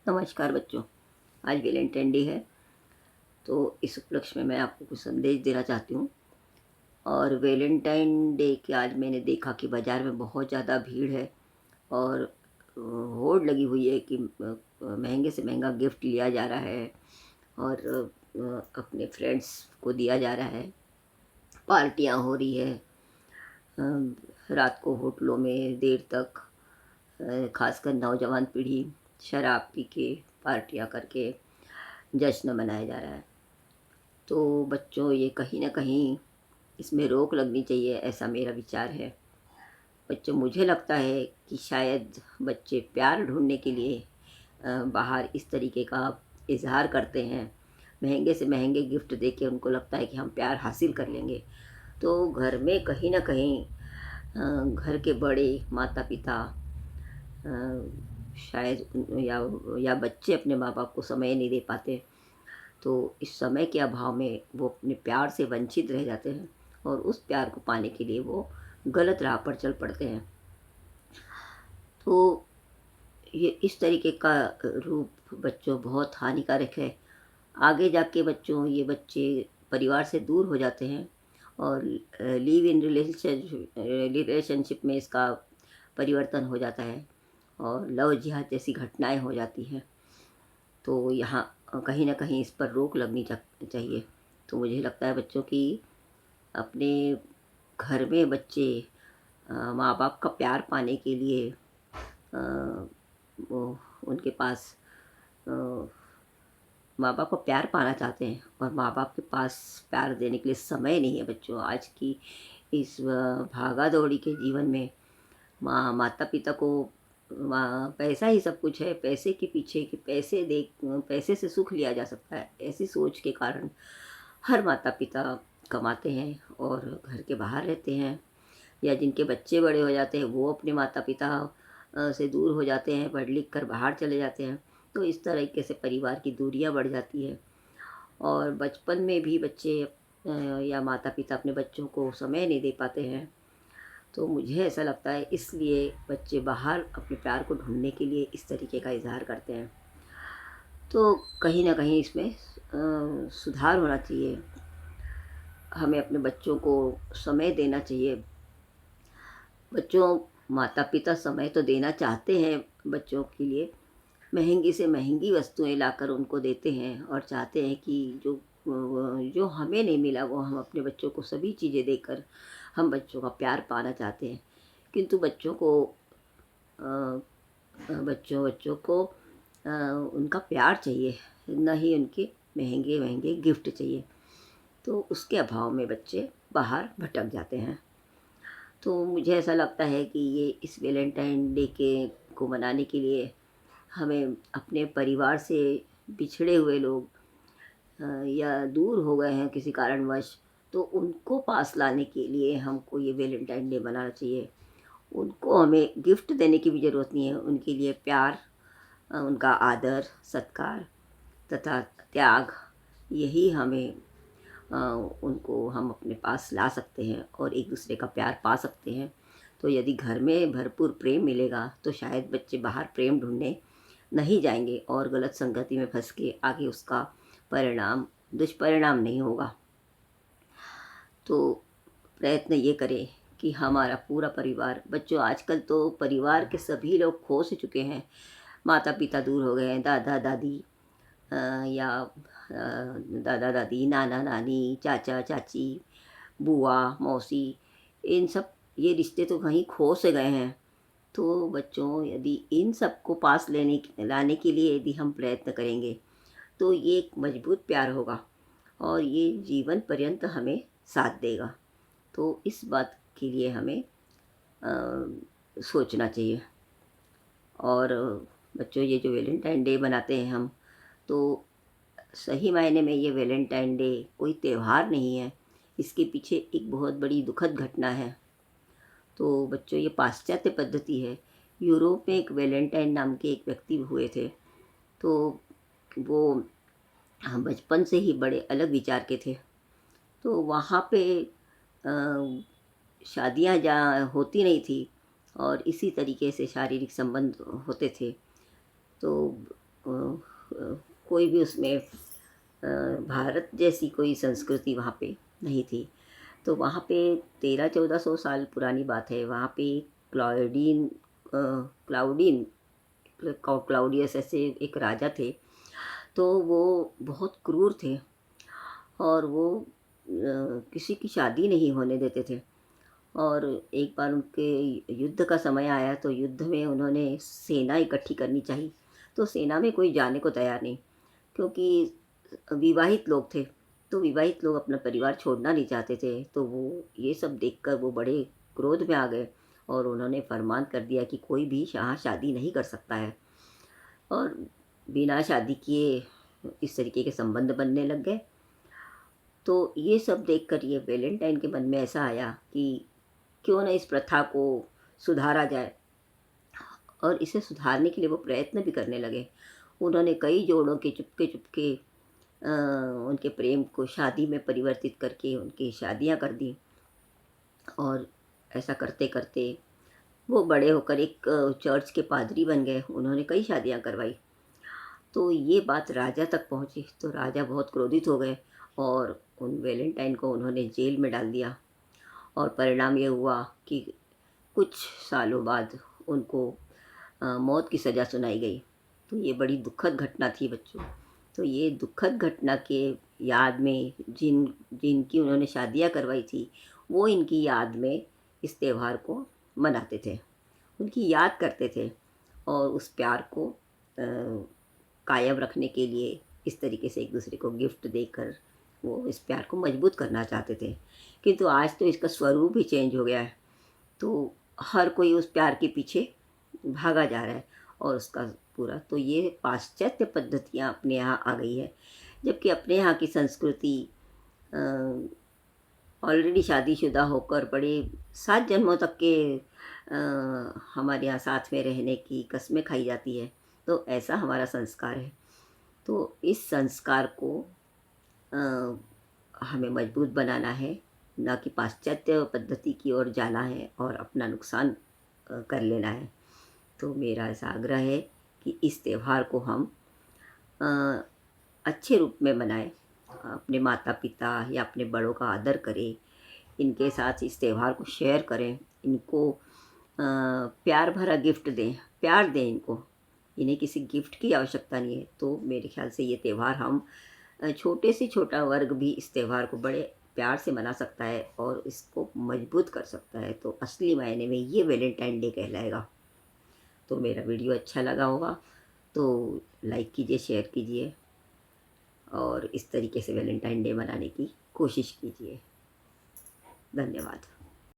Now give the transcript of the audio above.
नमस्कार बच्चों। आज वैलेंटाइन डे है, तो इस उपलक्ष्य में मैं आपको कुछ संदेश देना चाहती हूँ। और वैलेंटाइन डे के आज मैंने देखा कि बाज़ार में बहुत ज़्यादा भीड़ है और होड़ लगी हुई है कि महंगे से महंगा गिफ्ट लिया जा रहा है और अपने फ्रेंड्स को दिया जा रहा है। पार्टियाँ हो रही है, रात को होटलों में देर तक, ख़ासकर नौजवान पीढ़ी शराब पी के, पार्टियाँ करके जश्न मनाया जा रहा है। तो बच्चों, ये कहीं न कहीं इसमें रोक लगनी चाहिए, ऐसा मेरा विचार है। बच्चों, मुझे लगता है कि शायद बच्चे प्यार ढूँढने के लिए बाहर इस तरीके का इज़हार करते हैं। महँगे से महँगे गिफ्ट देके उनको लगता है कि हम प्यार हासिल कर लेंगे। तो घर में कहीं न कहीं घर के बड़े माता-पिता शायद या बच्चे अपने माँ-बाप को समय नहीं दे पाते। तो इस समय के अभाव में वो अपने प्यार से वंचित रह जाते हैं और उस प्यार को पाने के लिए वो गलत राह पर चल पड़ते हैं। तो ये इस तरीके का रूप बच्चों बहुत हानिकारक है। आगे जाके बच्चों, ये बच्चे परिवार से दूर हो जाते हैं और लिव इन रिलेशनशिप में इसका परिवर्तन हो जाता है और लव जिहाद जैसी घटनाएं हो जाती हैं। तो यहाँ कहीं न कहीं इस पर रोक लगनी चाहिए। तो मुझे लगता है बच्चों कि अपने घर में बच्चे माँ-बाप का प्यार पाने के लिए वो उनके पास अ, माँ-बाप का प्यार पाना चाहते हैं और माँ-बाप के पास प्यार देने के लिए समय नहीं है बच्चों। आज की इस भागा-दौड़ी के जीवन में माता-पिता को पैसा ही सब कुछ है, पैसे के पीछे कि पैसे से सुख लिया जा सकता है, ऐसी सोच के कारण हर माता-पिता कमाते हैं और घर के बाहर रहते हैं, या जिनके बच्चे बड़े हो जाते हैं वो अपने माता-पिता से दूर हो जाते हैं, पढ़ लिख कर बाहर चले जाते हैं। तो इस तरीके से परिवार की दूरियां बढ़ जाती है और बचपन में भी बच्चे या माता-पिता अपने बच्चों को समय नहीं दे पाते हैं। तो मुझे ऐसा लगता है इसलिए बच्चे बाहर अपने प्यार को ढूँढने के लिए इस तरीके का इज़हार करते हैं। तो कहीं न कहीं इसमें सुधार होना चाहिए। हमें अपने बच्चों को समय देना चाहिए। बच्चों, माता-पिता समय तो देना चाहते हैं बच्चों के लिए, महँगी से महँगी वस्तुएँ लाकर उनको देते हैं और चाहते हैं कि जो हमें नहीं मिला वो हम अपने बच्चों को सभी चीज़ें देकर हम बच्चों का प्यार पाना चाहते हैं। किंतु बच्चों को बच्चों को उनका प्यार चाहिए, ना ही उनके महँगे-महँगे गिफ्ट चाहिए। तो उसके अभाव में बच्चे बाहर भटक जाते हैं। तो मुझे ऐसा लगता है कि ये इस वैलेंटाइन डे के को मनाने के लिए हमें अपने परिवार से बिछड़े हुए लोग या दूर हो गए हैं किसी कारणवश, तो उनको पास लाने के लिए हमको ये वैलेंटाइन डे मनाना चाहिए। उनको हमें गिफ्ट देने की भी ज़रूरत नहीं है, उनके लिए प्यार, उनका आदर, सत्कार तथा त्याग, यही हमें अ, उनको हम अपने पास ला सकते हैं और एक दूसरे का प्यार पा सकते हैं। तो यदि घर में भरपूर प्रेम मिलेगा तो शायद बच्चे बाहर प्रेम ढूँढने नहीं जाएँगे और गलत संगति में फँस के आगे उसका परिणाम दुष्परिणाम नहीं होगा। तो प्रयत्न ये करें कि हमारा पूरा परिवार, बच्चों आजकल तो परिवार के सभी लोग खो से चुके हैं। माता-पिता दूर हो गए हैं, दादा-दादी या दादा-दादी, नाना-नानी, चाचा-चाची, बुआ, मौसी, इन सब ये रिश्ते तो कहीं खो से गए हैं। तो बच्चों, यदि इन सबको पास लाने के लिए यदि हम प्रयत्न करेंगे, तो ये एक मजबूत प्यार होगा और ये जीवन पर्यंत हमें साथ देगा। तो इस बात के लिए हमें सोचना चाहिए। और बच्चों, ये जो वैलेंटाइन डे मनाते हैं हम, तो सही मायने में ये वैलेंटाइन डे कोई त्योहार नहीं है, इसके पीछे एक बहुत बड़ी दुखद घटना है। तो बच्चों, ये पाश्चात्य पद्धति है। यूरोप में एक वैलेंटाइन नाम के एक व्यक्ति हुए थे, तो वो बचपन से ही बड़े अलग विचार के थे। तो वहाँ पे अ, शादियाँ जहाँ होती नहीं थी और इसी तरीके से शारीरिक संबंध होते थे। तो कोई भी उसमें भारत जैसी कोई संस्कृति वहाँ पे नहीं थी। तो वहाँ पे 1300-1400 साल पुरानी बात है। वहाँ पे क्लाउडीन क्लाउडीन क्लाउडियस ऐसे एक राजा थे। तो वो बहुत क्रूर थे और वो किसी की शादी नहीं होने देते थे। और एक बार उनके युद्ध का समय आया तो युद्ध में उन्होंने सेना इकट्ठी करनी चाहिए। तो सेना में कोई जाने को तैयार नहीं, क्योंकि विवाहित लोग थे। तो विवाहित लोग अपना परिवार छोड़ना नहीं चाहते थे। तो वो ये सब देखकर वो बड़े क्रोध में आ गए और उन्होंने फरमान कर दिया कि कोई भी यहाँ शादी नहीं कर सकता है। और बिना शादी किए इस तरीके के संबंध बनने लग गए। तो ये सब देखकर ये वैलेंटाइन के मन में ऐसा आया कि क्यों ना इस प्रथा को सुधारा जाए। और इसे सुधारने के लिए वो प्रयत्न भी करने लगे। उन्होंने कई जोड़ों के चुपके-चुपके उनके प्रेम को शादी में परिवर्तित करके उनकी शादियाँ कर दी। और ऐसा करते-करते वो बड़े होकर एक चर्च के पादरी बन गए। उन्होंने कई शादियाँ करवाई। तो ये बात राजा तक पहुँची तो राजा बहुत क्रोधित हो गए और उन वैलेंटाइन को उन्होंने जेल में डाल दिया। और परिणाम ये हुआ कि कुछ सालों बाद उनको मौत की सज़ा सुनाई गई। तो ये बड़ी दुखद घटना थी बच्चों। तो ये दुखद घटना के याद में जिनकी उन्होंने शादियाँ करवाई थी, वो इनकी याद में इस त्योहार को मनाते थे, उनकी याद करते थे और उस प्यार को कायम रखने के लिए इस तरीके से एक दूसरे को गिफ्ट देकर वो इस प्यार को मजबूत करना चाहते थे। किंतु आज तो इसका स्वरूप ही चेंज हो गया है। तो हर कोई उस प्यार के पीछे भागा जा रहा है और उसका पूरा तो ये पाश्चात्य पद्धतियाँ अपने यहाँ आ गई है। जबकि अपने यहाँ की संस्कृति ऑलरेडी शादीशुदा होकर बड़े 7 जन्मों तक के हमारे यहाँ साथ में रहने की कस्में खाई जाती है। तो ऐसा हमारा संस्कार है। तो इस संस्कार को अ, हमें मजबूत बनाना है, ना कि पाश्चात्य पद्धति की ओर जाना है और अपना नुकसान कर लेना है। तो मेरा ऐसा आग्रह है कि इस त्योहार को हम अ, अच्छे रूप में मनाएँ। अपने माता-पिता या अपने बड़ों का आदर करें, इनके साथ इस त्योहार को शेयर करें, इनको प्यार भरा गिफ्ट दें, प्यार दें इनको। इन्हें किसी गिफ्ट की आवश्यकता नहीं है। तो मेरे ख़्याल से ये त्योहार हम छोटे से छोटा वर्ग भी इस त्योहार को बड़े प्यार से मना सकता है और इसको मजबूत कर सकता है। तो असली मायने में ये वैलेंटाइन डे कहलाएगा। तो मेरा वीडियो अच्छा लगा होगा तो लाइक कीजिए, शेयर कीजिए और इस तरीके से वैलेंटाइन डे मनाने की कोशिश कीजिए। धन्यवाद।